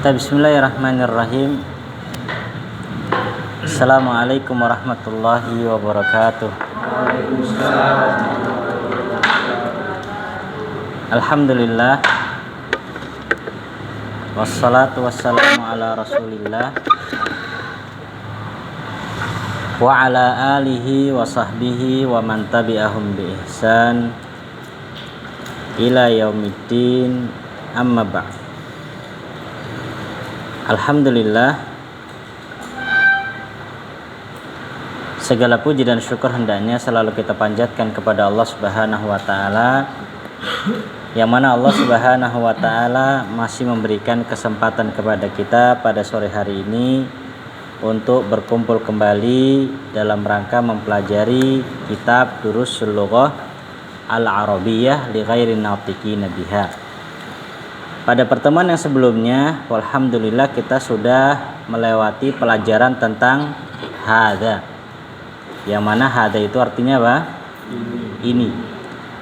Bismillahirrahmanirrahim. Assalamualaikum warahmatullahi wabarakatuh. Alhamdulillah. Wassalatu wassalamu ala rasulillah wa ala alihi wa sahbihi wa man tabi'ahum bi ihsan ila yaumiddin, amma ba'd. Alhamdulillah, segala puji dan syukur hendaknya selalu kita panjatkan kepada Allah Subhanahu wa taala, yang mana Allah Subhanahu wa taala masih memberikan kesempatan kepada kita pada sore hari ini untuk berkumpul kembali dalam rangka mempelajari kitab Durusul Lughah Al-Arabiyyah li ghairi natiqina biha. Pada pertemuan yang sebelumnya, alhamdulillah kita sudah melewati pelajaran tentang hadza. Yang mana hadza itu artinya apa? Ini.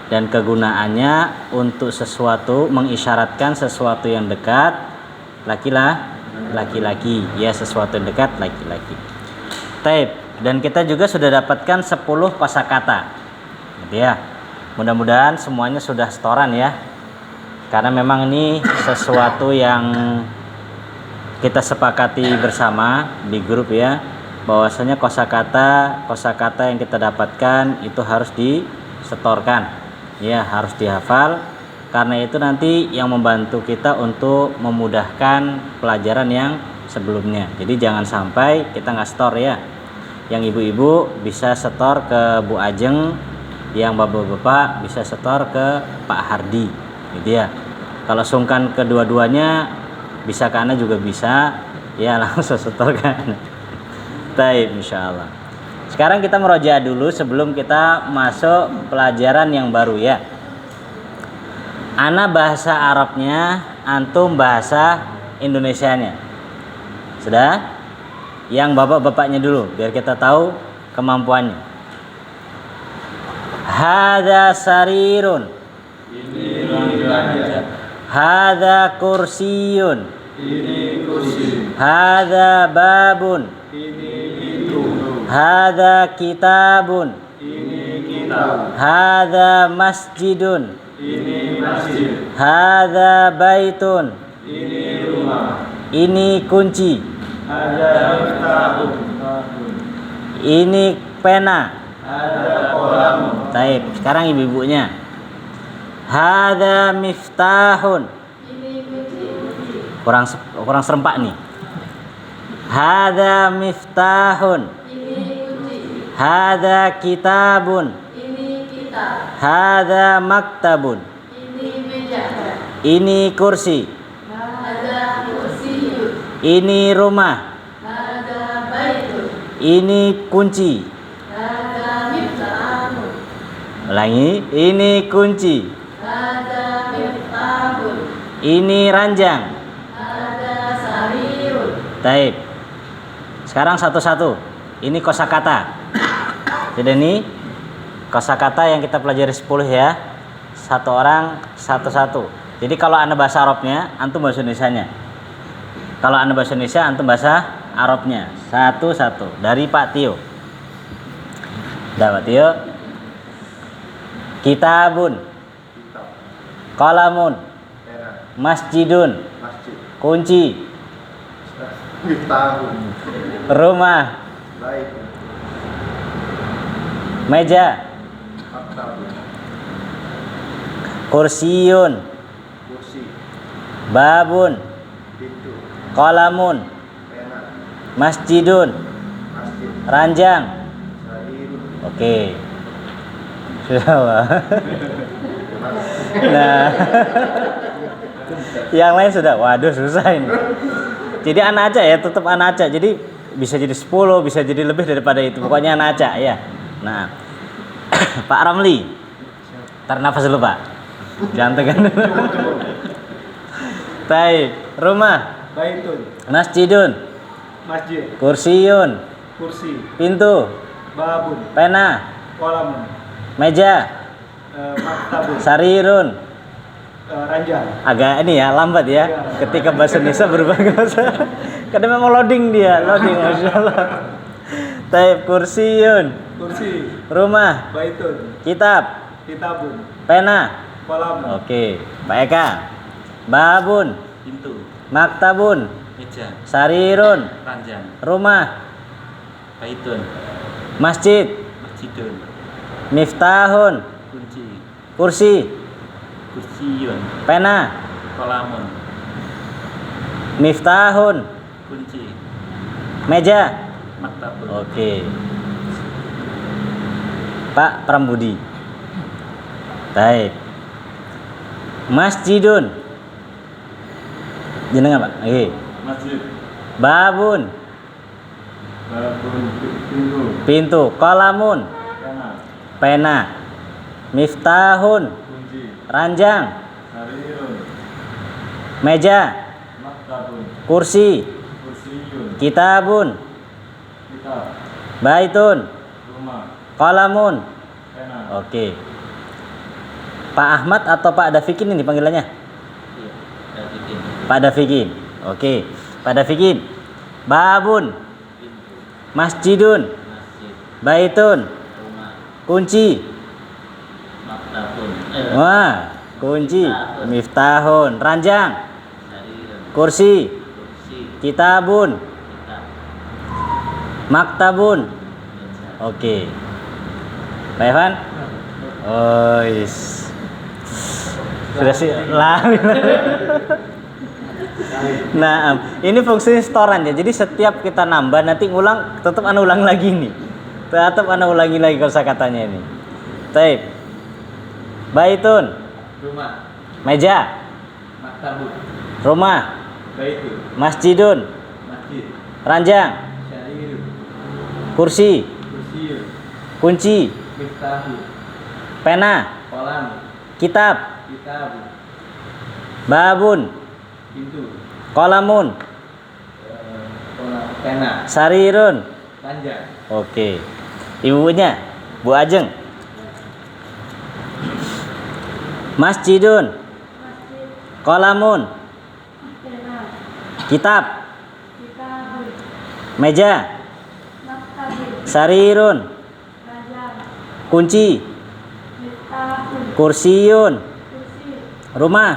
Dan kegunaannya untuk sesuatu, mengisyaratkan sesuatu yang dekat, laki-laki. Ya, sesuatu yang dekat, laki-laki. Taib. Dan kita juga sudah dapatkan 10 kosakata. Gitu ya. Mudah-mudahan semuanya sudah setoran ya. Karena memang ini sesuatu yang kita sepakati bersama di grup ya, bahwasanya kosakata yang kita dapatkan itu harus disetorkan ya, harus dihafal, karena itu nanti yang membantu kita untuk memudahkan pelajaran yang sebelumnya. Jadi jangan sampai kita nggak setor ya. Yang ibu-ibu bisa setor ke Bu Ajeng, yang bapak-bapak bisa setor ke Pak Hardi gitu ya. Kalau sungkan kedua-duanya bisa ke Ana juga bisa ya, langsung setorkan. Baik, insyaallah. Sekarang kita merojaah dulu sebelum kita masuk pelajaran yang baru ya. Ana bahasa Arabnya, antum bahasa Indonesianya. Sudah? Yang bapak-bapaknya dulu biar kita tahu kemampuannya. Hadza sarirun. Ini ranjang. Hadza kursiyun. Ini kursi. Hadza babun. Ini pintu. Hadza kitabun. Ini kitab. Hadza masjidun. Ini masjid. Hadza baitun. Ini rumah. Ini kunci. Ada kitab. Ini pena. Ada kolam. Taib. Sekarang ibu-ibunya. Hadza miftahun. Kurang serempak nih. Hadza miftahun. Hadza kitabun. Hadza maktabun. Ini kursi. Ini rumah. Ini kunci. Ulangi, ini kunci. Ini ranjang. Taib. Sekarang satu-satu. Ini kosakata. Jadi ini kosakata yang kita pelajari 10 ya. Satu orang satu-satu. Jadi kalau Anda bahasa Arabnya, antum bahasa Indonesianya. Kalau Anda bahasa Indonesia, antum bahasa Arabnya. Satu-satu. Dari Pak Tio. Pak Tio. Kitabun. Qalamun. Masjidun. Masjid. Kunci. Tahun. Rumah. Baik. Meja. Maktab. Kursiyun. Kursi. Babun. Pintu. Qalamun. Pena. Masjidun. Masjid. Ranjang. Sarir. Oke. Sudah Pak. Nah, yang lain sudah. Waduh, susah ini. Jadi anak aja ya, tetap anak aja. Jadi bisa jadi 10, bisa jadi lebih daripada itu. Pokoknya anak aja ya. Nah, Pak Ramli, tarik nafas dulu Pak. Jangan tekan. Baik, rumah. Baitun. Masjidun. Masjid. Kursiyun. Kursi. Pintu. Babun. Pena. Kolam. Meja. Maktabun. Sarirun. Ranjang. Agak ini ya, lambat ya. Ketika bahasa Indonesia berubah ke bahasa. Karena memang loading dia, loading Masya Allah. Taib, kursiun. Kursi. Rumah. Baitun. Kitab. Kitabun. Pena. Kolam. Oke, Pak Eka. Babun. Pintu, Maktabun. meja, Sarirun. ranjang, Rumah. baitun, Masjid. masjidun, Miftahun. kunci, Kursi. kursiun, Pena. kolamun, Miftahun. kunci, Meja. maktabun, Oke. Pak Prambudi. Baik. Masjidun. Jenengan Pak. Oke. Masjid. Babun. Babun. Pintu. Pintu. Kolamun. Pena. Pena. Miftahun. Kunci. Ranjang. Sarirun. Meja. Maktabun. Kursi. Kursiun. Kitabun. Kitab. Baitun. Rumah. Kolamun. Pena. Oke. Pak Ahmad atau Pak Dafikin ini panggilannya? iya, dan bikin, Pak Dafikin. Oke. Pak Dafikin. Babun. pintu, Masjidun. masjid, Baitun. rumah, Kunci. maktabun, Wah, kunci. Miftahun. Ranjang. sarirun, Kursi. kursi, Kitabun. kitab, Maktabun. meja, Oke. Pak Evan? Oh, yes. Sudah sih lah. Nah, ini fungsi setoran ya. Jadi setiap kita nambah nanti ngulang, tetap ana ulang lagi nih. Tetap ana ulangi lagi kosakatanya ini. Taib. Baitun. Rumah. Meja. Maktabun. Rumah. Baitun. Masjidun. Masjid. Ranjang. Sarirun. Kursi. Kursiun. Kunci. Miftahu. Pena. Kolam. Kitab. Kitabun. Babun. Pintu. Kolamun. Kolam. Pena. Sarirun. Ranjang. Oke. Ibunya, Bu Ajeng. Masjidun. Kolamun. Kitab. Meja. Sarirun. Kunci. Kursiun. Rumah.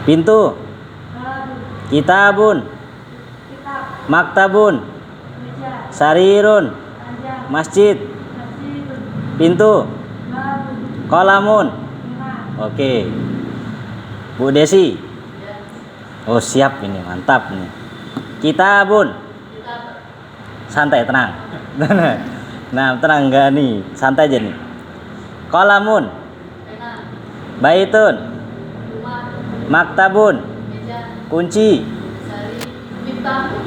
Pintu. Kitabun. Maktabun. Sarirun. Masjid. Pintu. Kolamun. Oke. Bu Desi. Oh, siap ini, mantap nih. Kitabun. Santai, tenang. Nah, tenang enggak nih? Santai aja nih. Kolamun. Baitun. Maktabun. Kunci.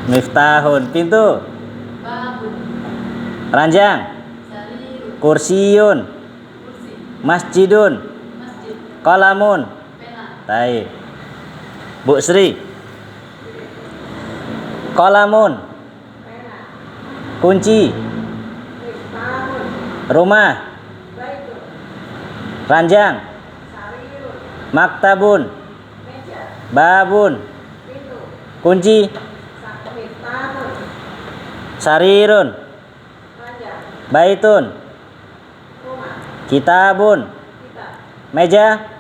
Miftahun. Pintu. Ranjang. Kursiun. Masjidun. Kolamun. Baik. Bu Sri. Kolamun. Kunci. Rumah. Ranjang. Maktabun. Babun. Kunci. Sarirun. Baitun. Kitabun. Meja.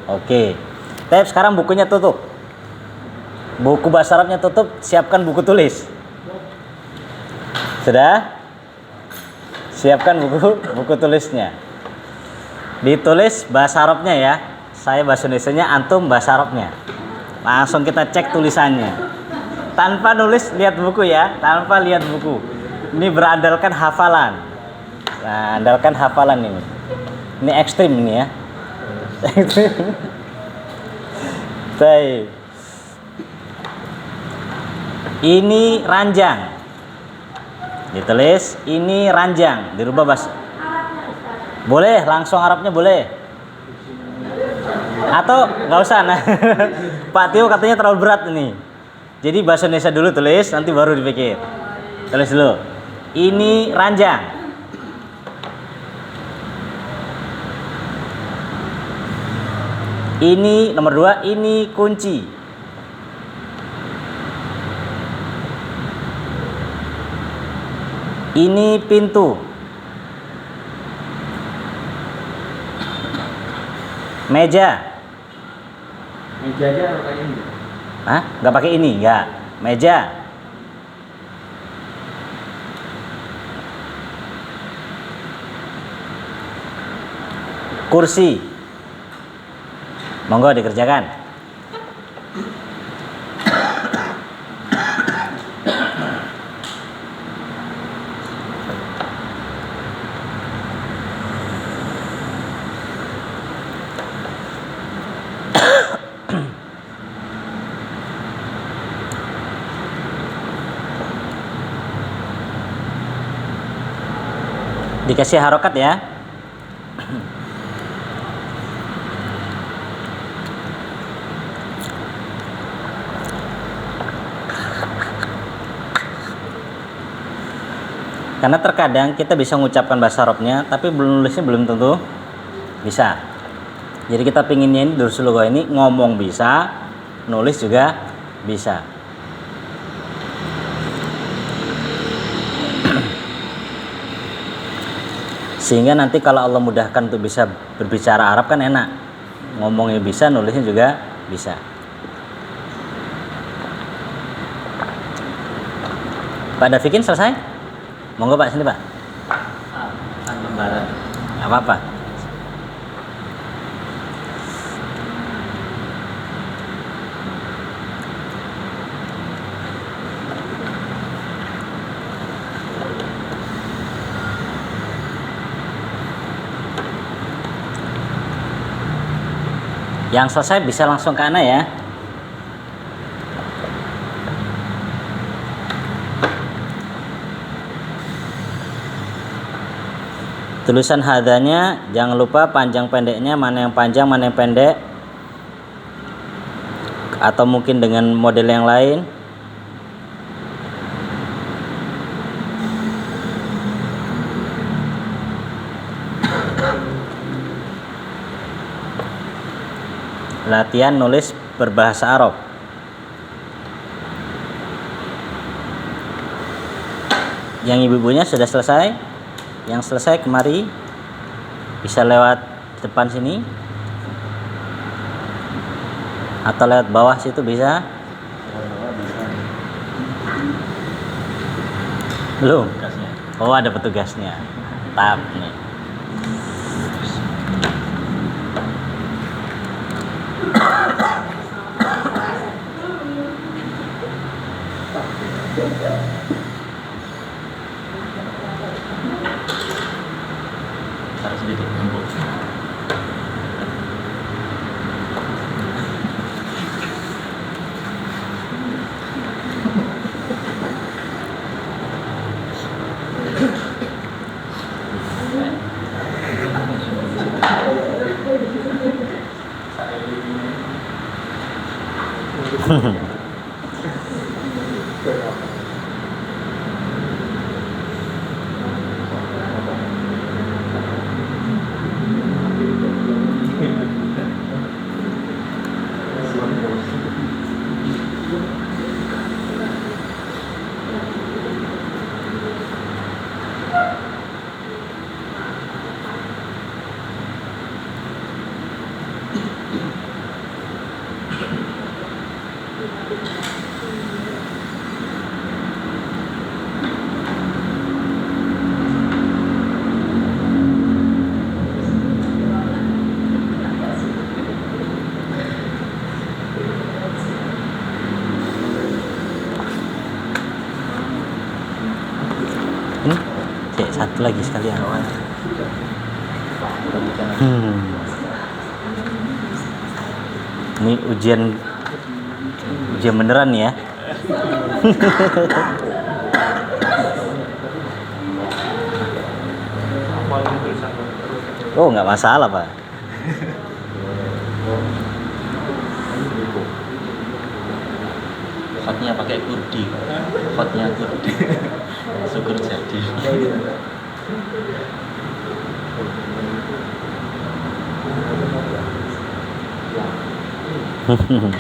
Oke. Tep, sekarang bukunya tutup. Buku bahasa Arabnya tutup, siapkan buku tulis. Sudah? Siapkan buku tulisnya. Ditulis bahasa Arabnya ya. Saya bahasa Indonesianya, antum bahasa Arabnya. Langsung kita cek tulisannya. Tanpa nulis, lihat buku ya. Tanpa lihat buku. Ini berandalkan hafalan. Nah, andalkan hafalan ini. Ini ekstrim ini ya. Baik. Ini ranjang. Ditulis ini ranjang, dirubah bahasa. Boleh, langsung Arabnya boleh. Atau nggak usah. Nah, Pak Tio katanya terlalu berat ini. Jadi bahasa Indonesia dulu tulis, nanti baru dipikir. Tulis dulu. Ini ranjang. Ini nomor 2, ini kunci. Ini pintu. Meja. Meja aja harus pakai ini. Hah? Nggak pakai ini? Nggak. Meja. Kursi. Monggo dikerjakan. Dikasih harokat ya. Karena terkadang kita bisa mengucapkan bahasa Arabnya, tapi nulisnya belum tentu bisa. Jadi kita pinginnya ini Dursul Lughah ini ngomong bisa, nulis juga bisa. Sehingga nanti kalau Allah mudahkan untuk bisa berbicara Arab kan enak. Ngomongnya bisa, nulisnya juga bisa. Pak Dafikin selesai? Monggo Pak, sini Pak. Lembaran. Apa-apa. Yang selesai bisa langsung ke Ana ya. Tulisan hadanya jangan lupa panjang pendeknya, mana yang panjang mana yang pendek, atau mungkin dengan model yang lain. Latihan nulis berbahasa Arab. Yang ibu-ibunya sudah selesai? Yang selesai kemari, bisa lewat depan sini atau lewat bawah situ bisa. Belum? Oh, ada petugasnya. Tap nih. Taruh sedikit empuk. Ini satu lagi sekalian. Ini ujian beneran ya. Oh, nggak masalah Pak. Hotnya pakai kurdi. Hotnya kurdi. Syukur jadi. Hmm?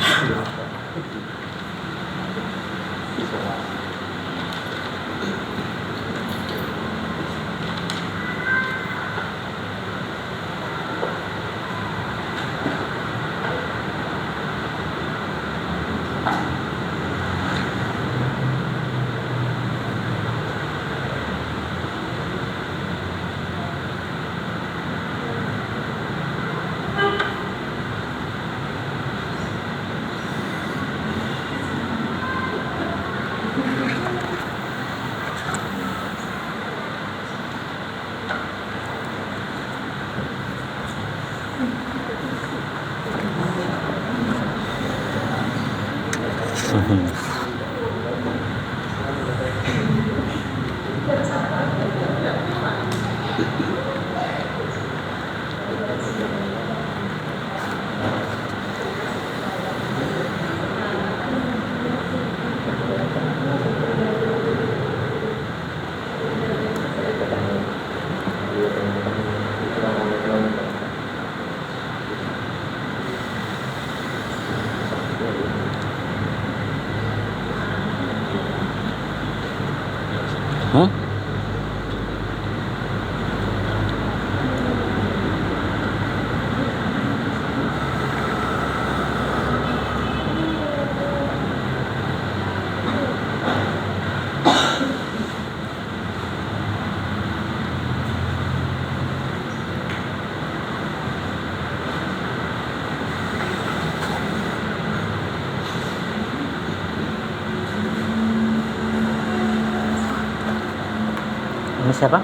Ini siapa?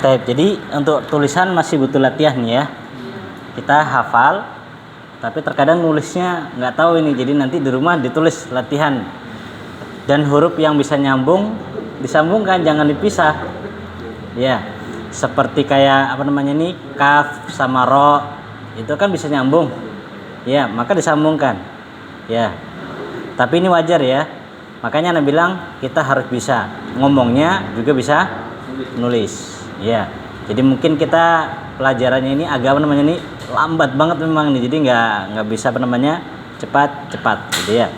Taib. Jadi untuk tulisan masih butuh latihan ya. Kita hafal, tapi terkadang nulisnya nggak tahu ini. Jadi nanti di rumah ditulis latihan. Dan huruf yang bisa nyambung disambungkan, jangan dipisah. Ya, seperti kayak apa namanya ini, kaf sama ro itu kan bisa nyambung. Ya, maka disambungkan. Ya. Tapi ini wajar ya. Makanya Anda bilang kita harus bisa ngomongnya juga bisa nulis. Ya, jadi mungkin kita pelajarannya ini agak apa namanya ini lambat banget memang nih, jadi nggak bisa apa namanya cepat, gitu ya.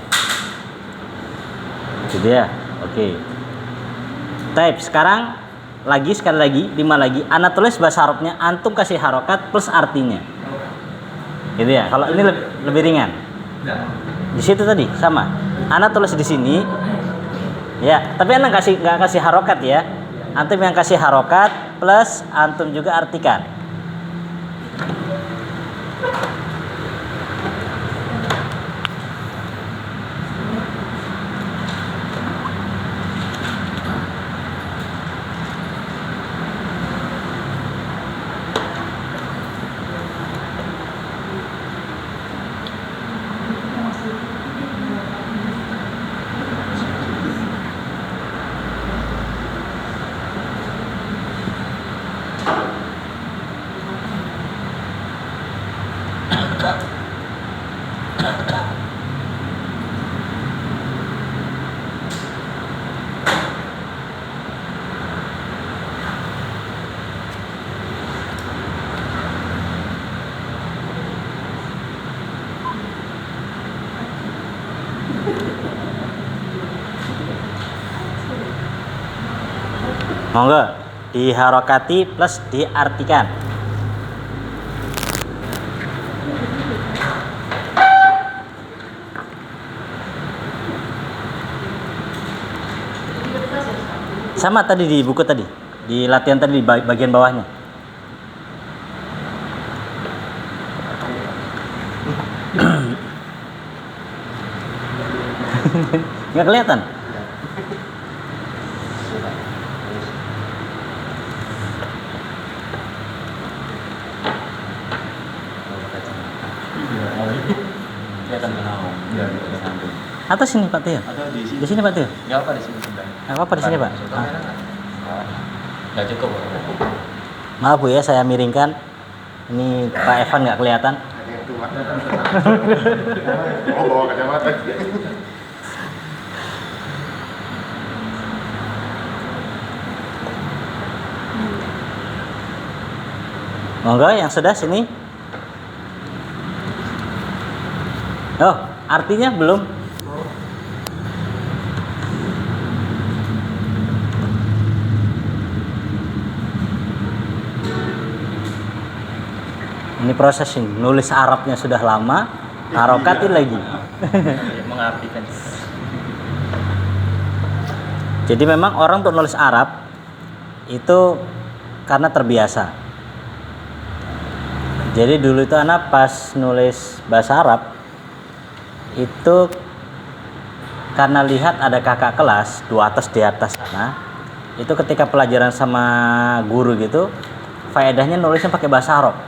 Gitu ya, oke. Taib. Sekarang sekali lagi 5 lagi. Ana tulis bahasa Arabnya, antum kasih harokat plus artinya. Gitu ya. Kalau ini lebih ringan. Di situ tadi sama. Ana tulis di sini. Ya, tapi ana nggak kasih harokat ya. Antum yang kasih harokat plus antum juga artikan. Monggo diharokati plus diartikan. Sama tadi di buku tadi, di latihan tadi di bagian bawahnya. Nggak kelihatan? Kelihatan kenal. Iya, di samping. Atas sini Pak Tio. Atau di sini? Di sini Pak Tio. Enggak apa di sini sebentar. Nggak apa-apa di sini Pak. Ah. Enggak cukup. Maaf Bu ya, saya miringkan. Ini Pak Evan nggak kelihatan. Ada yang tua. Oh, bawa kacamata. Monggo yang sudah sini. Oh, artinya belum. Ini proses ini, nulis Arabnya sudah lama, harokatin lagi. Mengartikan. Jadi memang orang untuk nulis Arab itu karena terbiasa. Jadi dulu itu anak pas nulis bahasa Arab itu karena lihat ada kakak kelas di atas sana, itu ketika pelajaran sama guru gitu, faedahnya nulisnya pakai bahasa Arab.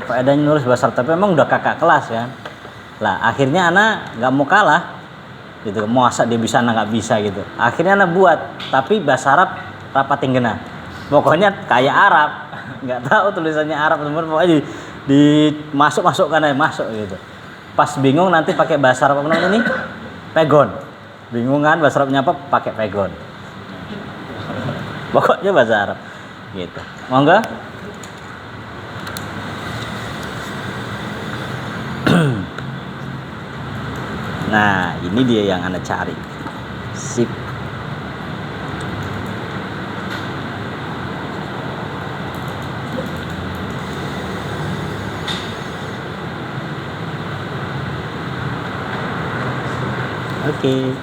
Faedahnya nulis bahasa Arab, tapi memang udah kakak kelas kan. Lah akhirnya anak nggak mau kalah, gitu. Masa dia bisa, anak nggak bisa gitu. Akhirnya anak buat, tapi bahasa Arab rapatin genah. Pokoknya kayak Arab, nggak tahu tulisannya Arab, pokoknya dimasukkan aja masuk gitu. Pas bingung nanti pakai bahasa Arab apa namanya ini? Pegon. Bingung kan bahasa Arabnya apa? Pakai pegon. Pokoknya bahasa Arab. Gitu. Monggo. Nah, ini dia yang Anda cari. Sip. Oke.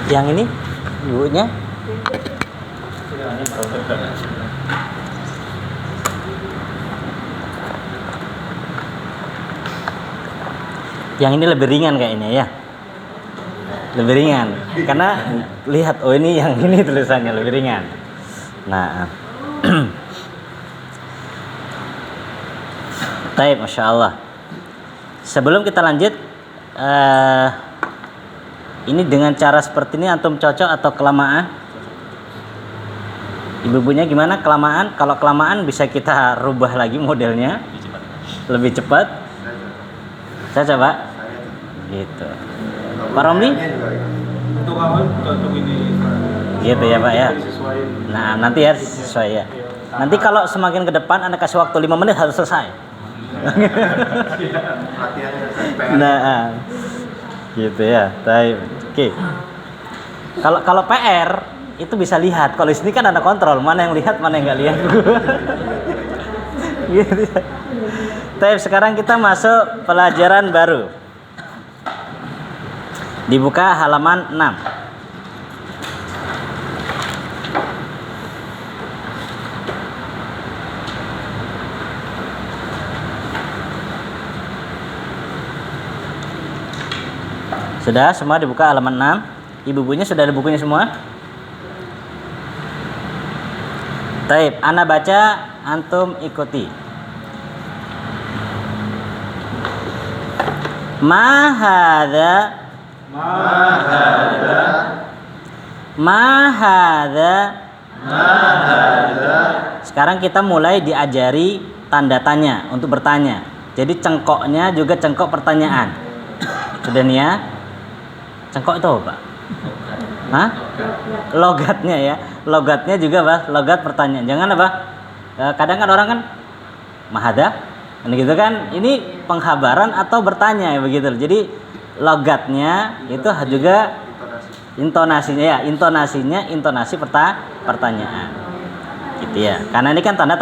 Yang ini ibunya. Yang ini lebih ringan kayaknya ya. Lebih ringan. Karena lihat, oh ini yang ini tulisannya lebih ringan. Nah. Baik, Masya Allah. Sebelum kita lanjut, ini dengan cara seperti ini antum cocok atau kelamaan? Ibu-ibunya gimana? Kelamaan? Kalau kelamaan bisa kita rubah lagi modelnya. Lebih cepat. Saya coba. Gitu. Pak Romli? Untuk awal untuk ini. Gitu ya Pak ya. Disesuaikan. Nah nanti ya sesuai ya. Nanti kalau semakin ke depan Anda kasih waktu 5 menit harus selesai. Nah, gitu ya. Baik. Oke. Kalau PR itu bisa lihat. Kalau di sini kan ada kontrol, mana yang lihat, mana yang nggak lihat. Gitu. Baik, sekarang kita masuk pelajaran baru. Dibuka halaman 6. Sudah semua dibuka halaman 6. Ibu-ibunya sudah ada bukunya semua? Taib, ana baca, antum ikuti. Ma hadza Sekarang kita mulai diajari tanda tanya untuk bertanya. Jadi cengkoknya juga cengkok pertanyaan. Sudah nih ya. Cengkok itu apa? Hah? Logatnya ya. Logatnya juga Pak, logat pertanyaan. Jangan apa? Kadang kan orang kan mahada, gitu kan. Ini penghabaran atau bertanya ya begitu. Jadi logatnya itu juga intonasinya ya, intonasi pertanyaan. Gitu ya. Karena ini kan tanda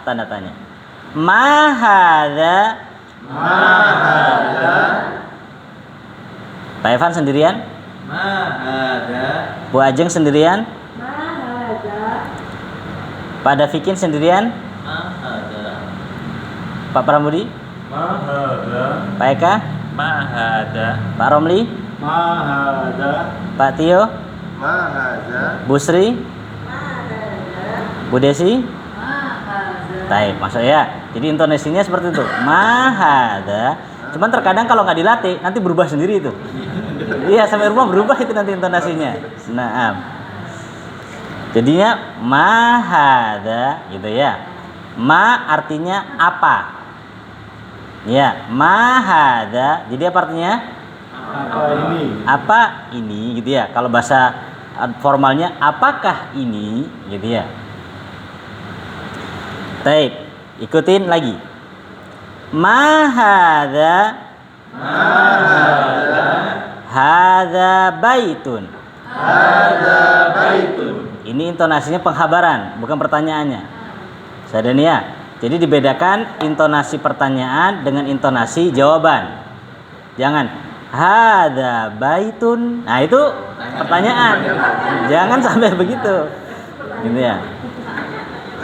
tanya. Ma hadza. Pak Evan sendirian? Ma hadza. Bu Ajeng sendirian? Ma hadza. Pak Dafikin sendirian? Ma hadza. Pak Pramudi? Ma hadza. Pak Eka? Ma hadza. Pak Romli? Ma hadza. Pak Tio? Ma hadza. Bu Sri? Bu Desi? Taib, maksud ya. Jadi intonasinya seperti itu. Ma hadza. Cuman terkadang kalau nggak dilatih nanti berubah sendiri itu. Iya, sampai rumah berubah itu nanti intonasinya. Naam. Jadinya ma hadza gitu ya. Ma artinya apa? Ya, ma hadza. Jadi apa artinya? Apa ini? Apa ini gitu ya. Kalau bahasa formalnya apakah ini gitu ya. Baik, ikutin lagi. Ma hadza. Hadza baitun. Ini intonasinya penghabaran, bukan pertanyaannya. Sadar ya. Jadi dibedakan intonasi pertanyaan dengan intonasi jawaban. Jangan hadza baitun. Nah, itu pertanyaan. Jangan sampai begitu. Gitu ya.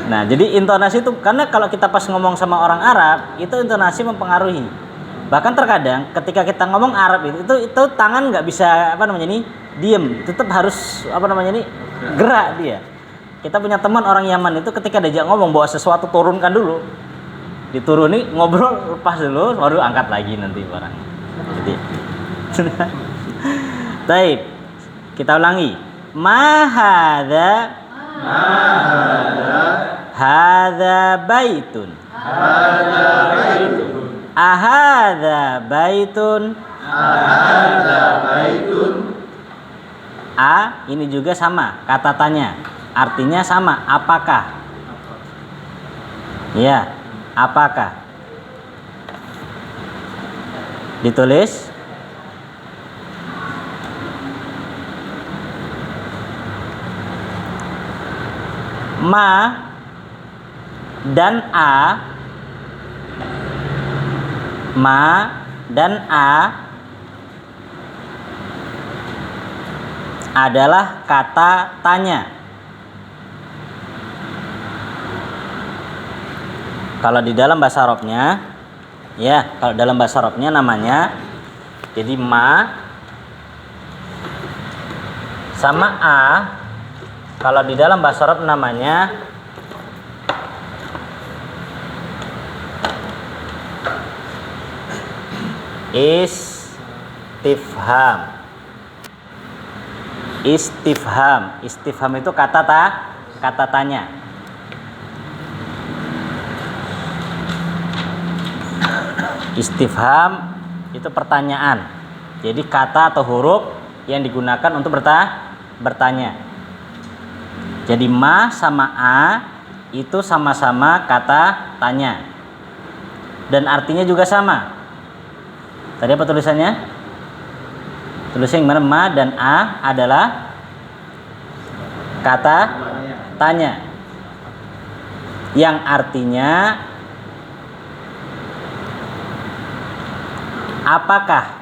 Nah, jadi intonasi itu karena kalau kita pas ngomong sama orang Arab, itu intonasi mempengaruhi. Bahkan terkadang ketika kita ngomong Arab itu tangan nggak bisa diem, tetap harus gerak dia. Kita punya teman orang Yaman itu ketika diajak ngomong bawa sesuatu turunkan dulu, dituruni ngobrol lepas dulu baru angkat lagi nanti barang. Jadi, baik, kita ulangi. Ma hadza. Hadza baitun. Ahadza baitun. A ini juga sama kata tanya, artinya sama, apakah? Ya, apakah? Ditulis. Ma dan A. Ma dan A adalah kata tanya. Kalau di dalam bahasa Arabnya, ya, kalau dalam bahasa Arabnya namanya, jadi ma sama a, kalau di dalam bahasa Arab namanya istifham. Istifham itu kata tanya. Istifham itu pertanyaan. Jadi kata atau huruf yang digunakan untuk bertanya. Jadi ma sama a itu sama-sama kata tanya. Dan artinya juga sama. Tadi apa tulisannya? Tulisannya yang mana? Ma dan a adalah kata tanya. Yang artinya apakah?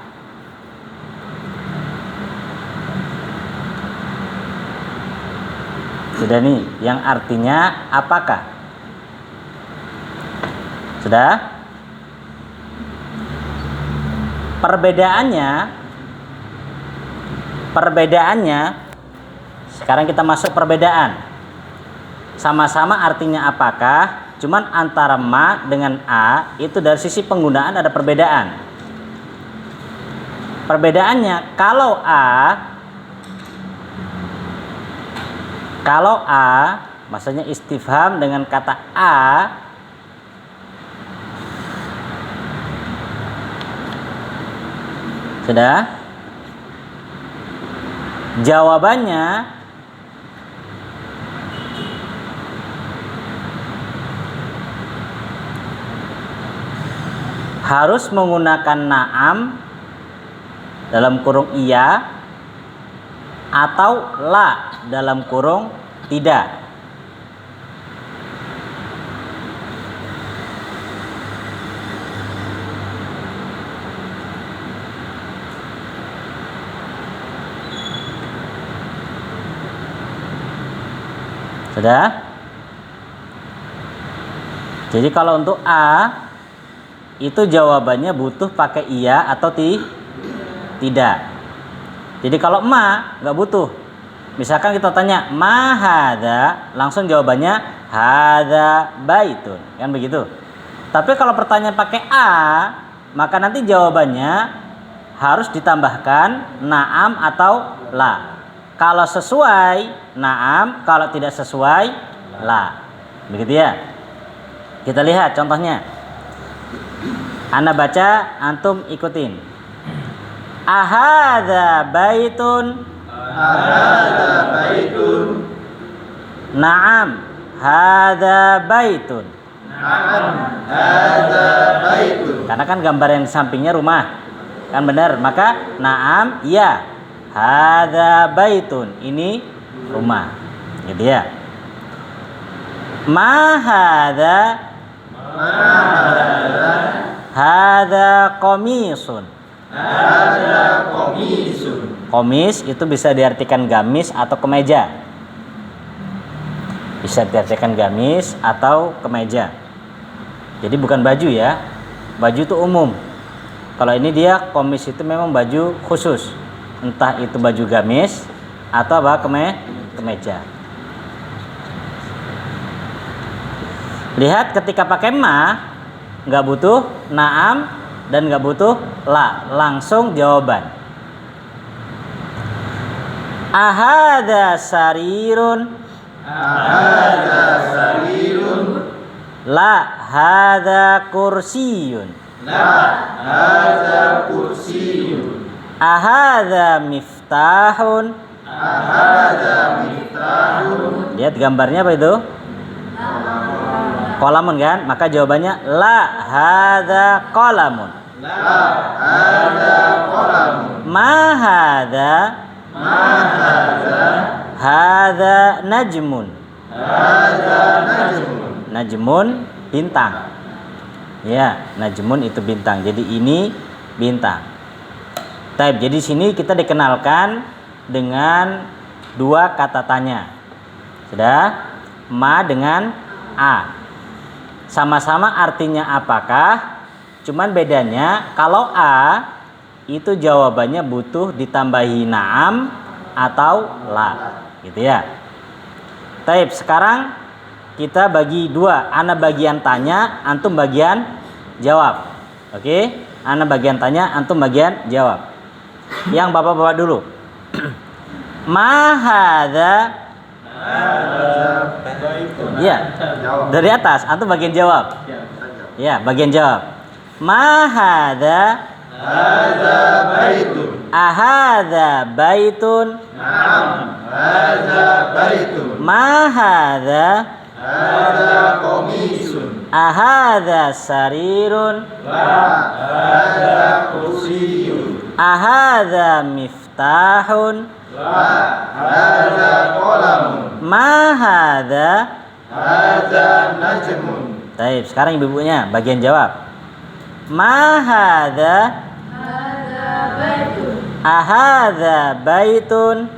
Sudah nih, yang artinya apakah? Sudah? Perbedaannya sekarang kita masuk perbedaan. Sama-sama artinya apakah, cuman antara ma dengan a itu dari sisi penggunaan ada perbedaan. Perbedaannya kalau a maksudnya istifham dengan kata a, sudah, jawabannya harus menggunakan na'am dalam kurung iya atau la dalam kurung tidak. Sudah? Jadi kalau untuk a itu jawabannya butuh pakai iya atau tidak. Jadi kalau ma nggak butuh. Misalkan kita tanya ma hadza, langsung jawabannya hadza baitun, kan begitu. Tapi kalau pertanyaan pakai a, maka nanti jawabannya harus ditambahkan na'am atau la. Kalau sesuai na'am, kalau tidak sesuai la. Begitu ya. Kita lihat contohnya. Ana baca, antum ikutin. Ahadza baitun? Ahadza baitun? Na'am, hadza baitun. Na'am, hadza baitun. Karena kan gambar yang di sampingnya rumah. Kan benar, maka na'am, iya. Hadza baitun, ini rumah. Gitu ya. Ma hadza? Ma hadza? Hadza qamisun. Hadza qamisun. Qamis itu bisa diartikan gamis atau kemeja. Bisa diartikan gamis atau kemeja. Jadi bukan baju ya. Baju itu umum. Kalau ini dia qamis itu memang baju khusus. Entah itu baju gamis atau apa kemeja. Lihat ketika pakai ma nggak butuh na'am dan nggak butuh la, langsung jawaban. Ahadza sarirun? Ahadza sarirun? La, hadza kursiyun. La, hadza kursiyun. Ahadza miftahun? Ahadza miftahun? Lihat gambarnya apa itu? Kolamun kan? Maka jawabannya la hadza qalamun. La, hadza qalamun. Ma hadza? Ma hadza? Hadza najmun. Hadza najmun. Najmun bintang. Ya, najmun itu bintang. Jadi ini bintang. Taib. Jadi sini kita dikenalkan dengan dua kata tanya. Sudah? Ma dengan a. Sama-sama artinya apakah? Cuman bedanya kalau a itu jawabannya butuh ditambahi na'am atau la. Gitu ya. Taib, sekarang kita bagi dua. Ana bagian tanya, antum bagian jawab. Oke? Ana bagian tanya, antum bagian jawab. Yang bapak-bapak dulu. Ma hadza. Iya. Dari atas, antum bagian jawab. Ya, bagian jawab. Ma hadza. Hadza baitun. Ahadza baitun. Naam. Hadza baitun. Ma hadza. Hadza qamisun. Ahadza sarirun. La. Hadza kursiyyun. Ahadza miftahun. La. Hadza qalamun. Ma hadza. Hadza najmun. Baik, sekarang ibu-ibunya bagian jawab. Ma hadza. Ahadza baitun.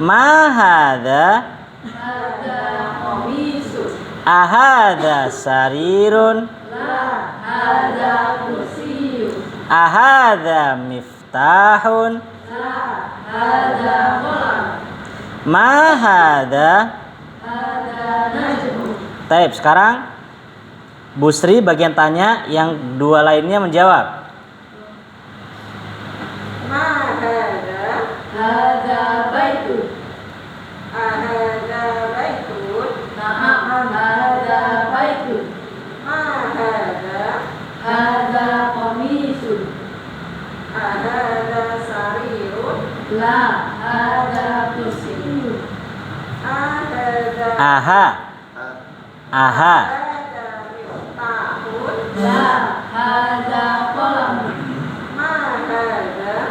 Ma hadza. Ahadza sarirun. Ahadza miftahun. Ma hadza. Taib, sekarang Bu Sri bagian tanya, yang dua lainnya menjawab. Ma hadza baitun. Ahadza baitun. Na'am, hadza baitun. Ma hadza qamisun. Ahadza sarirun. La, hadza kursiyyun. Aha. Aha. Hadza miftahun. La, hadza qalamun. Ma hadza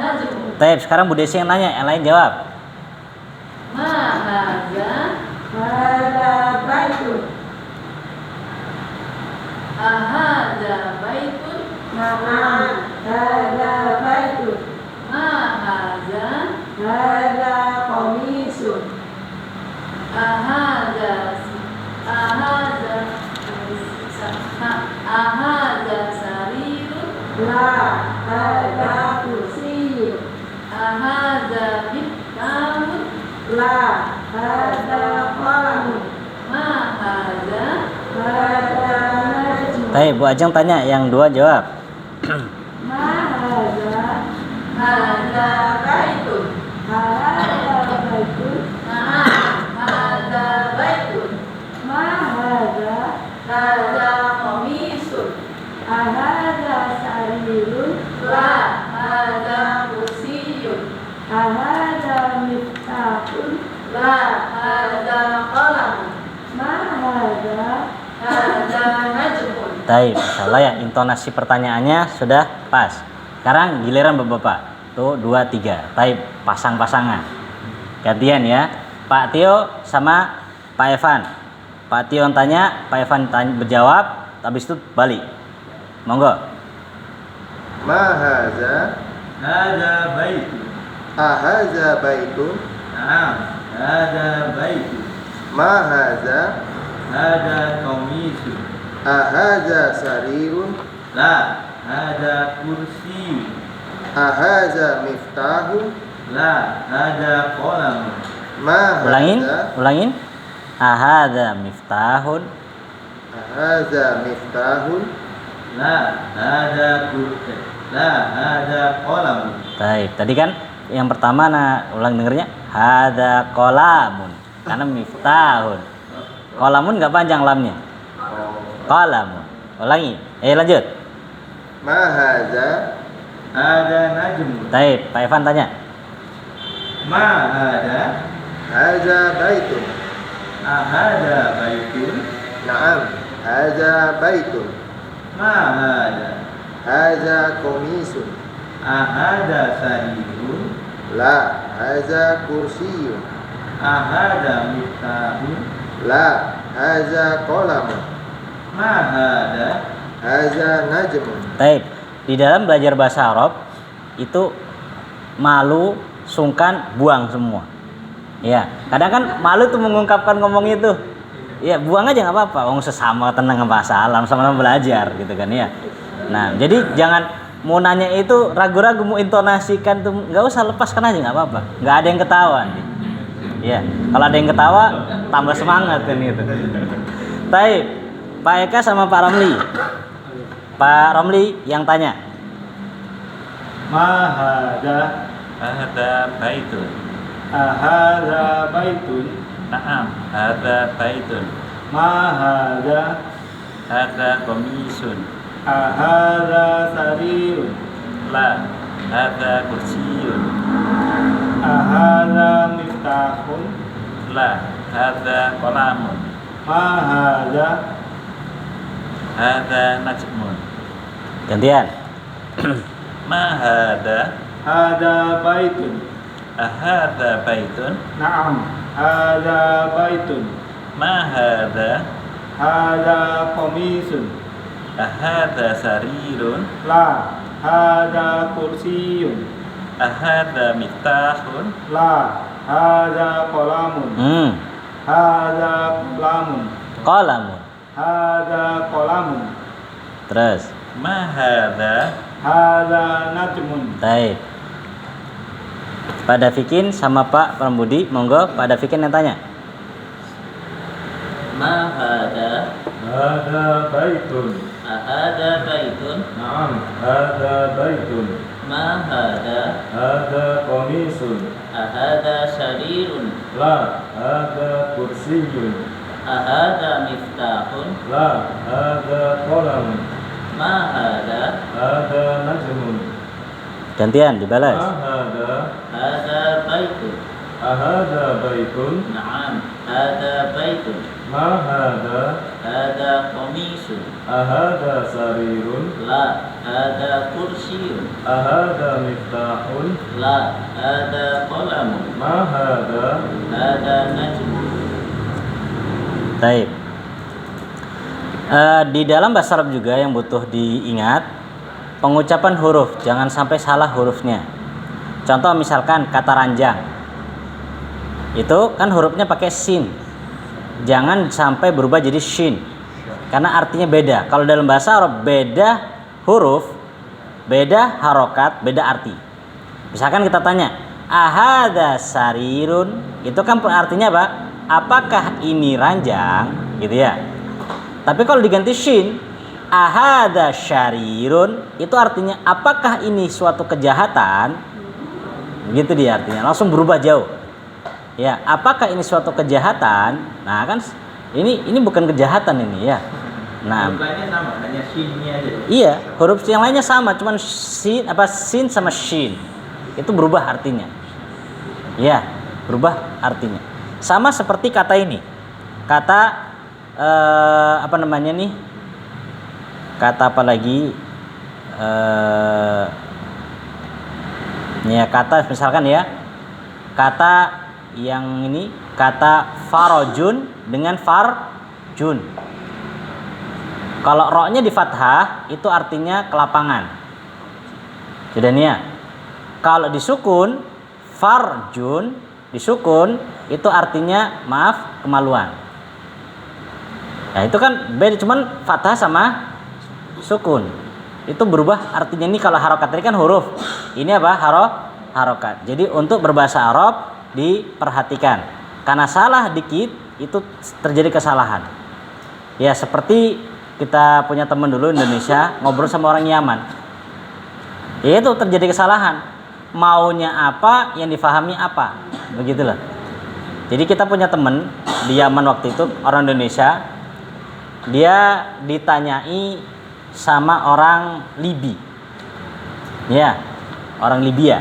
najmun. Taib, sekarang Bu Desi yang nanya, yang lain jawab. Ma hadza baitun. Ahadza baitun. Na'am, hadza baitun. Ma hadza qamisun. Ahadza sarirun. La, hadza kursiyyun. Ahadza miftahun. La, hadza qalamun. Ma hadza najmun. Taib, Bu Ajeng tanya, yang dua jawab. Ma hadza baitun. Hadza baitun. Na'am, hadza baitun. Ma hadza qamisun. Ahadza sarirun. La, hadza kursiyyun. Ahadza miftahun. La, hadza qalamun. Ma hadza najmun. Taib, insyaallah ya, intonasi pertanyaannya sudah pas. Sekarang giliran bapak-bapak. Tuh 2, 3. Taib, pasang-pasangan. Gantian ya. Pak Tio sama Pak Evan. Pak Tio yang tanya, Pak Evan berjawab, habis itu balik. Monggo. Ma hadza. Hadza baitun. Ahadza baitun. Naam, hadza baitun. Ma hadza. Hadza qamisun. Ahadza sarirun. La, hadza kursiyyun. Ahadza miftahun. La, hadza qalamun. Ma Ulangin, hadza. ulangin. Ahadza miftahun. Ahadza miftahun. La, hadza qalamun. Taib, tadi kan yang pertama ulang dengernya hadza qalamun. Karena miftahun. Qalamun enggak panjang lamnya. Qalamun. Ulangi. Lanjut. Ma hadza. Hadza najmun. Taib, Pak Evan tanya. Ma hadza. Hadza baitun. Ahadza baitun. Naam. Hadza baitun. Ma hadza. Hadza qamisun. Ahadza sarirun. La. Hadza kursiyyun. Ahadza miftahun. La. Hadza qalamun. Ma hadza. Hadza najmun. Taib, di dalam belajar bahasa Arab itu malu, sungkan, buang semua. Ya, kadang kan malu tuh mengungkapkan ngomong itu. Ya, buang aja nggak apa-apa. Wong sesama tenang nggak masalah, sama-sama belajar gitu kan ya. Nah, jadi jangan mau nanya itu ragu-ragu mau intonasikan tuh nggak usah, lepaskan aja nggak apa-apa. Nggak ada yang ketawa nih. Ya, kalau ada yang ketawa tambah semangat kan gitu. Baik, Pak Eka sama Pak Ramli. Pak Ramli yang tanya. Ma hada Hada baitun. ahada baitun. Naam, hada baitun. Ma hada Hada komisun. ahada sarirun. La, hada kursiyun. Ahada miftahun. La, hada kolamun. Ma hada Hada najmun. Gantian. Ma hada hada baitun. ahada baitun. Naam, hada baitun. Ma hada Hada komisun. ahada sarirun. La, hada kursiyun. Ahada miftahun. La, hada kolamun. Hada kolamun. Qalamun. Hada kolamun. Terus. Ma hada Hada najmun. Baik. Pak Dafikin sama Pak Prambudi, monggo Pak Dafikin yang tanya. Ma hada Hada baitun. ahada baitun. Naam, hada baitun. Ma hada Hada komisun. ahada sarirun. La, hada kursiyun. Ahada miftahun. La, hada kolamun. Ma hada Hada najmun. Gantian dibalas. Hada hada baitun. ahada baitun. Naam, hada baitun. Ma hada Hada komisun. ahada sarirun. La, hada kursiyun. Ahada miftahun. La, hada kolamun. Ma hada Hada najmun. Baik. Di dalam bahasa Arab juga yang butuh diingat pengucapan huruf, jangan sampai salah hurufnya. Contoh misalkan kata ranjang, itu kan hurufnya pakai sin, jangan sampai berubah jadi shin, karena artinya beda. Kalau dalam bahasa Arab beda huruf, beda harokat, beda arti. Misalkan kita tanya, ahada sarirun, itu kan artinya apa? Apakah ini ranjang, gitu ya. Tapi kalau diganti shin, ahada syarirun, itu artinya apakah ini suatu kejahatan? Begitu dia artinya, langsung berubah jauh. Ya, apakah ini suatu kejahatan? Nah, kan ini bukan kejahatan ini ya. Nah, Huruf lainnya sama, hanya shin-nya aja. iya, huruf yang lainnya sama, cuman sin sama shin. Itu berubah artinya. Ya, berubah artinya. Sama seperti kata ini. Kata apa namanya nih? Kata apa lagi? Ya, kata misalkan ya. Kata yang ini, kata farojun dengan farjun. Kalau ro-nya di fathah itu artinya kelapangan. Sudah nih ya. Kalau disukun farjun, disukun itu artinya maaf, kemaluan. Nah, itu kan beda, cuman fathah sama sukun. Itu berubah artinya. Ini kalau harokat tadi kan huruf. Ini apa? Harokat. Jadi untuk berbahasa Arab diperhatikan. Karena salah dikit itu terjadi kesalahan. Ya, seperti kita punya teman dulu Indonesia ngobrol sama orang Yaman. Ya, itu terjadi kesalahan. Maunya apa, yang difahami apa. Begitulah. Jadi kita punya teman di Yaman waktu itu, orang Indonesia. Dia ditanyai sama orang Libi. Ya, orang Libya.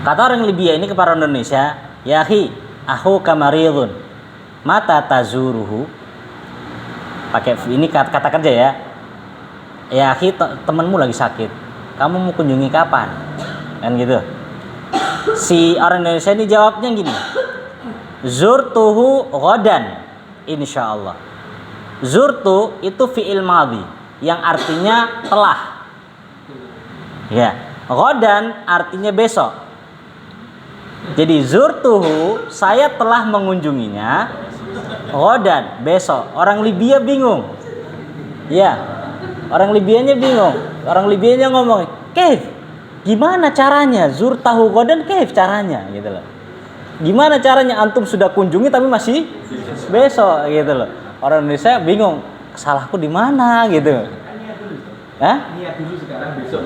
Kata orang Libya ini kepada orang Indonesia, "Ya akhi, aku kamaridun. Mata tazuruhu." Pakai ini kata kerja ya. "Ya akhi, temanmu lagi sakit. Kamu mau kunjungi kapan?" Kan gitu. Si orang Indonesia ini jawabnya gini, "Zurtuhu ghadan insyaallah." Zurtu itu fi'il madhi yang artinya telah. Ya, Ghadan artinya besok. Jadi zurtuhu, saya telah mengunjunginya. Ghadan, besok. Orang Libya bingung. Ya, orang Libyanya bingung. Orang Libyanya ngomong, "Kaif, gimana caranya? Zurtahu ghadan, kaif caranya?" Gitu loh. Gimana caranya antum sudah kunjungi tapi masih besok gitu loh. Orang Indonesia bingung, salahku di mana gitu. Hah? Niat dulu sekarang besok.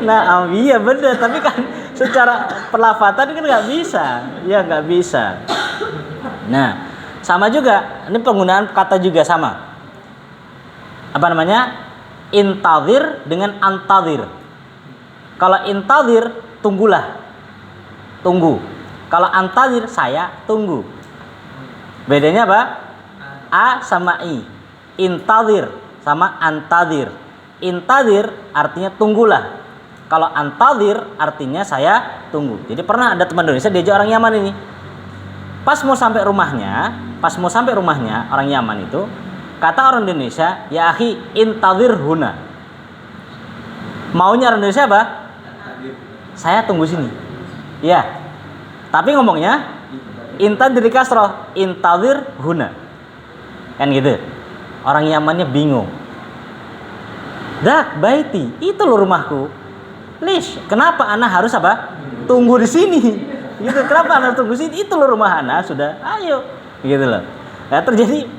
Nah, iya benar, tapi kan secara pelafatan kan nggak bisa, ya nggak bisa. Nah, sama juga, ini penggunaan kata juga sama. Apa namanya? Intadhir dengan antadhir. Kalau intadhir, tunggulah, tunggu. Kalau antadhir, saya tunggu. Bedanya apa? A sama I. Intadhir sama antadhir. Intadhir artinya tunggulah. Kalau antadhir artinya saya tunggu. Jadi pernah ada teman Indonesia diajak orang Yaman ini. Pas mau sampai rumahnya orang Yaman itu, kata orang Indonesia, "Ya akhi, intadhir huna." Maunya orang Indonesia apa? Saya tunggu sini. Ya. Tapi ngomongnya intadhir kasroh, intadhir huna. Kan gitu. Orang Yamannya bingung. Dak baiti, itu loh rumahku. Lish, kenapa ana harus apa? Tunggu di sini. Gitu. Kenapa ana tunggu di sini? Itu loh rumah ana, sudah. Ayo. Gitu loh. Nah, terjadi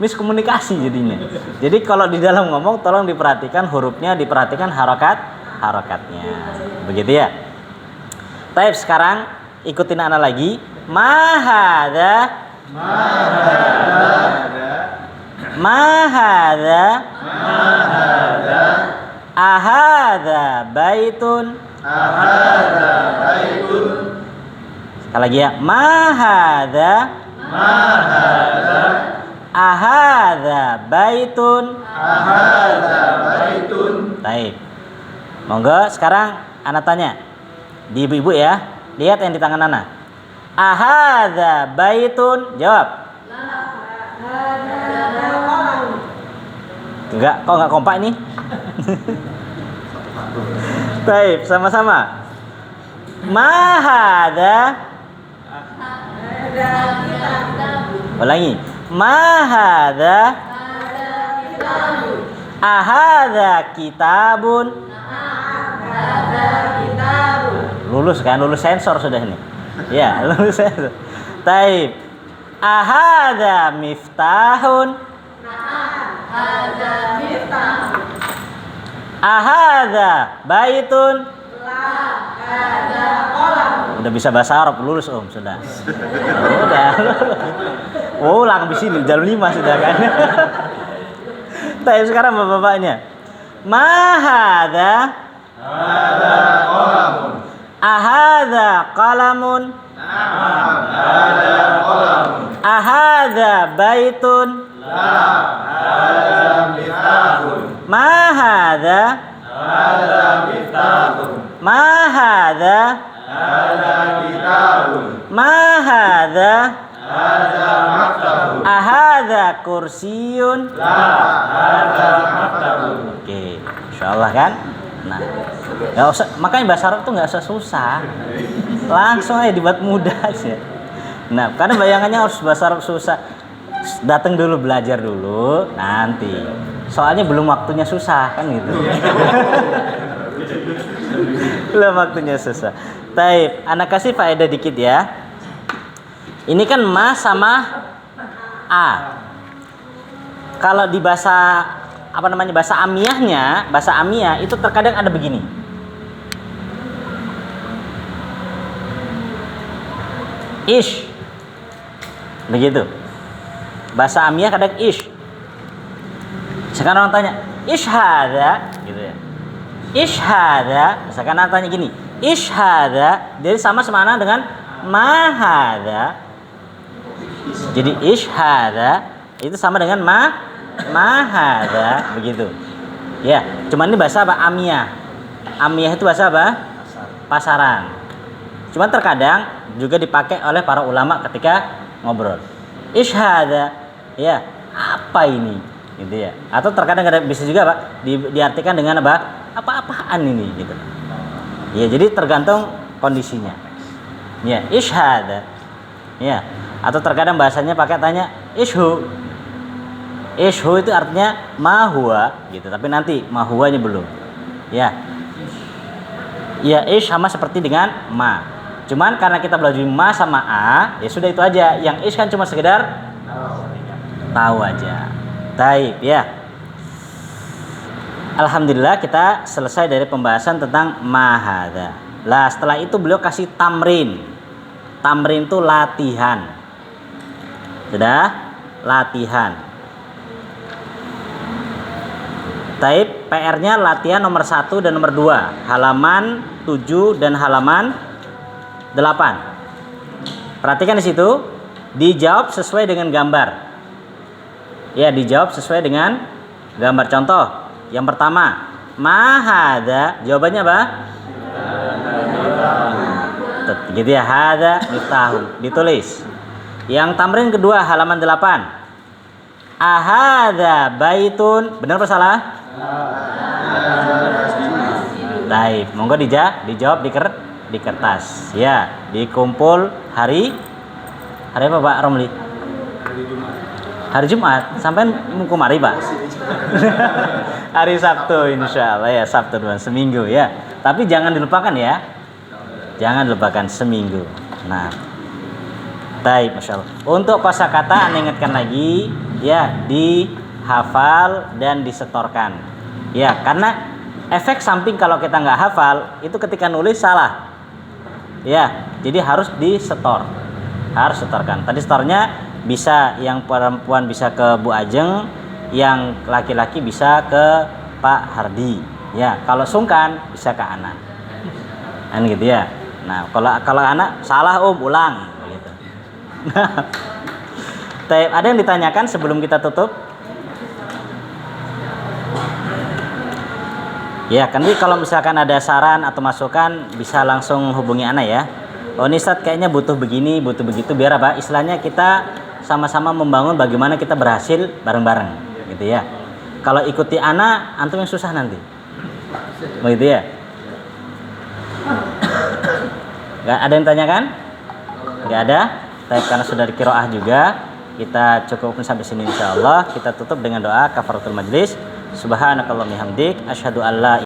miskomunikasi jadinya. Jadi kalau di dalam ngomong tolong diperhatikan hurufnya, diperhatikan harakatnya. Begitu ya. Baik, sekarang ikutin ana lagi. Mahada. Ahada baitun. Sekali lagi ya. Mahada. Ahada baitun. Baik. Monggo sekarang ana tanya. Di ibu-ibu ya. Lihat yang di tangan ana. Ahada baitun. Jawab. Enggak, kok enggak kompak ini? Baik, sama-sama. Mahada. Ulangi. Mahada. Ahada kitabun. Lulus kan? Lulus sensor sudah ini. Ya, lulus sensor. Taib. Ahada miftahun. Ahada baitun. Udah bisa bahasa Arab, lulus Om sudah. Udah. Oh, ulang di sini jam 5 sudah kan. Tapi sekarang bapak-bapaknya. Mahada. Ahada qalamun. Ahada baitun. Mahada. Mahada. Mahada. Ahada kursiyun. Oke, insyaallah kan. Nah, nggak usah, makanya bahasa Arab tuh nggak usah susah, langsung aja dibuat mudah aja. Nah, karena bayangannya harus bahasa Arab susah. Datang dulu, belajar dulu, nanti. Soalnya belum waktunya susah kan gitu. Belum waktunya susah. Taib, anak kasih faedah dikit ya. Ini kan ma sama a. Kalau di bahasa bahasa amiyahnya, bahasa amiyah itu terkadang ada begini. Ish. Begitu. Bahasa amiyah kadang ish. Sekarang orang tanya, ish hada, gitu ya. Ish hada, misalkan orang tanya gini, ish hada, jadi sama semana dengan ma hada. Jadi ish hada itu sama dengan ma hada, begitu. Ya, cuman ini bahasa apa? Amiyah. Amiyah itu bahasa apa? Pasaran. Cuman terkadang juga dipakai oleh para ulama ketika ngobrol. Ish hada, ya, apa ini? Gitu ya. Atau terkadang bisa juga Pak diartikan dengan apa? apa-apaan ini gitu. Ya, jadi tergantung kondisinya. Ya, ishhad. Ya, atau terkadang bahasanya pakai tanya ishu. Ishu itu artinya ma huwa gitu, tapi nanti ma huwanya belum. Ya. Ya, ish sama seperti dengan ma. Cuman karena kita belajar ma sama a, ya sudah itu aja. Yang ish kan cuma sekedar tahu aja. Taib ya. Alhamdulillah kita selesai dari pembahasan tentang ma hadza. Lah setelah itu beliau kasih tamrin. Tamrin itu latihan. Sudah? Latihan. Taib, PR-nya latihan nomor 1 dan nomor 2, halaman 7 dan halaman 8. Perhatikan di situ, dijawab sesuai dengan gambar. Ya, dijawab sesuai dengan gambar. Contoh, yang pertama, ma hadza, jawabannya apa? Gitu ya, hadza miftahun, ditulis. Yang tamrin kedua halaman 8. Ahadza baitun, benar apa salah? Baik, monggo dijawab di kertas. Ya, dikumpul hari apa Pak Romli? Hari Jumat. Sampai kemari Pak. Hari Sabtu insyaallah ya, Sabtu dua seminggu ya. Tapi jangan dilupakan ya. Jangan lupakan seminggu. Nah, baik, masya Allah. Untuk kosakata Anda ingatkan lagi ya, dihafal dan disetorkan. Ya, karena efek samping kalau kita nggak hafal itu ketika nulis salah. Ya, jadi harus disetor. Harus setorkan. Tadi setornya bisa yang perempuan bisa ke Bu Ajeng, yang laki-laki bisa ke Pak Hardi. Ya, kalau sungkan bisa ke anak. Kan gitu ya. Nah, kalau anak salah ulang gitu. Ada yang ditanyakan sebelum kita tutup? Ya, kan kalau misalkan ada saran atau masukan bisa langsung hubungi Ana ya. Oh, ini Ustaz kayaknya butuh begini, butuh begitu, biar apa? Istilahnya kita sama-sama membangun bagaimana kita berhasil bareng-bareng gitu ya. Kalau ikuti Ana, antum yang susah nanti. Begitu ya? Gak ada yang tanyakan? Gak ada? Tapi karena sudah di qiraah juga, kita cukupkan sampai sini insyaallah. Kita tutup dengan doa kafaratul majlis. Subhanakallahumma hamdik asyhadu an la